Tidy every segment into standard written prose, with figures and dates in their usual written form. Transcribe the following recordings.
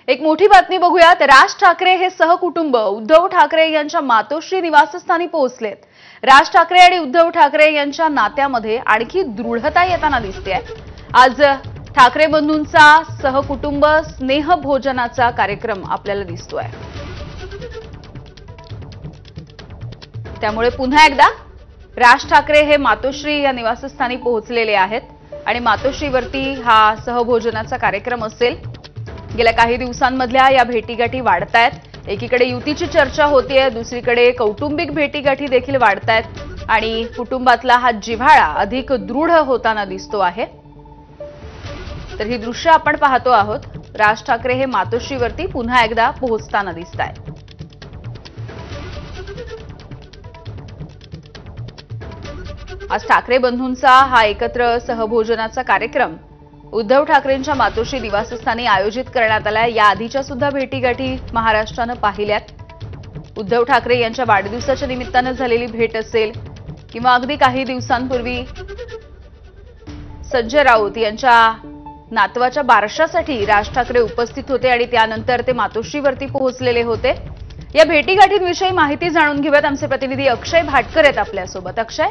एक मोठी बातमी बघूयात। राज ठाकरे हे सहकुटुंब उद्धव ठाकरे यांच्या मातोश्री निवासस्थानी पोहोचलेत। राज ठाकरे आणि उद्धव ठाकरे यांच्या नात्यामध्ये आणखी दृढता येताना दिसते। आज ठाकरे बंधूंचा सहकुटुंब स्नेह भोजनाचा कार्यक्रम आपल्याला दिसतोय। त्यामुळे पुन्हा एकदा राज ठाकरे हे मातोश्री या निवासस्थानी पोहोचलेले आहेत आणि मातोश्रीवरती हा सहभोजनाचा कार्यक्रम असेल। गेल्या काही दिवसांमधल्या या भेटीगाठी वाढतायत। एकीकडे युतीची चर्चा होतीये, दुसरीकडे कौटुंबिक भेटीगाठी देखील वाढतायत आणि कुटुंबातला हा जिव्हाळा अधिक दृढ होताना दिसतो आहे। तर ही दृश्य आपण पाहतो आहोत। राज ठाकरे हे मातोश्रीवरती पुन्हा एकदा पोहोचताना दिसतायत। आज ठाकरे बंधूंचा हा एकत्र सहभोजनाचा कार्यक्रम उद्धव ठाकरेंच्या मातोश्री निवासस्थानी आयोजित करण्यात आलाय। या आधीच्या सुद्धा भेटीगाठी महाराष्ट्रानं पाहिल्यात। उद्धव ठाकरे यांच्या वाढदिवसाच्या निमित्तानं झालेली भेट असेल किंवा अगदी काही दिवसांपूर्वी संजय राऊत यांच्या नातवाच्या बारशासाठी राज ठाकरे उपस्थित होते आणि त्यानंतर ते मातोश्रीवरती पोहोचलेले होते। या भेटीगाठींविषयी माहिती जाणून घेऊयात। आमचे प्रतिनिधी अक्षय भाटकर आहेत आपल्यासोबत। अक्षय,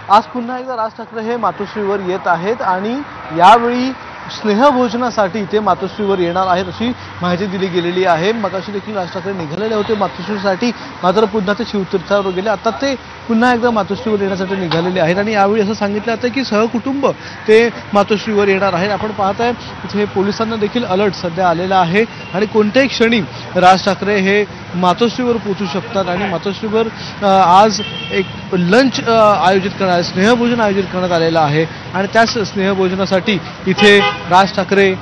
आज पुन्हा एकदा राज ठाकरे हे मातोश्रीवर येत आहेत आणि यावेळी स्नेहभोजनासाठी ते मातोश्रीवर येणार आहेत अशी माहिती दिली गेलेली आहे। मगाशी देखील राज ठाकरे निघालेले होते मातोश्रीसाठी, मात्र पुन्हा ते शिवतीर्थावर गेले। आता ते पुन्हा एकदा मातोश्रीवर येण्यासाठी निघालेले आहेत आणि यावेळी असं सांगितलं जातं की सहकुटुंब ते मातोश्रीवर येणार आहेत। आपण पाहताय इथे पोलिसांना देखील अलर्ट सध्या आलेला आहे आणि कोणत्याही क्षणी राज ठाकरे हे मातोश्रीवर पोहोचू शकतात आणि मातोश्रीवर आज एक लंच आयोजित करण्यात, स्नेहभोजन आयोजित करण्यात आलेलं आहे आणि त्याच स्नेहभोजनासाठी इथे राज ठाकरे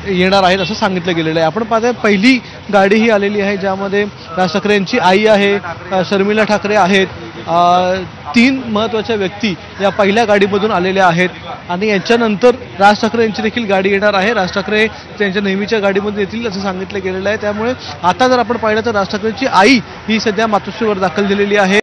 येणार आहेत असं सांगितलं गेलेलं आहे। आपण पाहताय पहिली गाडी ही आलेली आहे ज्यामध्ये राज ठाकरे यांची आई आहे, शर्मिला ठाकरे आहेत। 3 महत्त्वाच्या व्यक्ती या पहिल्या गाडीमधून आलेल्या आहेत आणि यांच्यानंतर राज ठाकरे यांची देखील गाडी येणार आहे। राज ठाकरे त्यांच्या नेहमीच्या गाडीमध्ये येतील असं सांगितलं गेलेलं आहे। त्यामुळे आता जर आपण पाहिलं तर राज ठाकरेंची आई ही सध्या मातोश्रीवर दाखल झालेली आहे।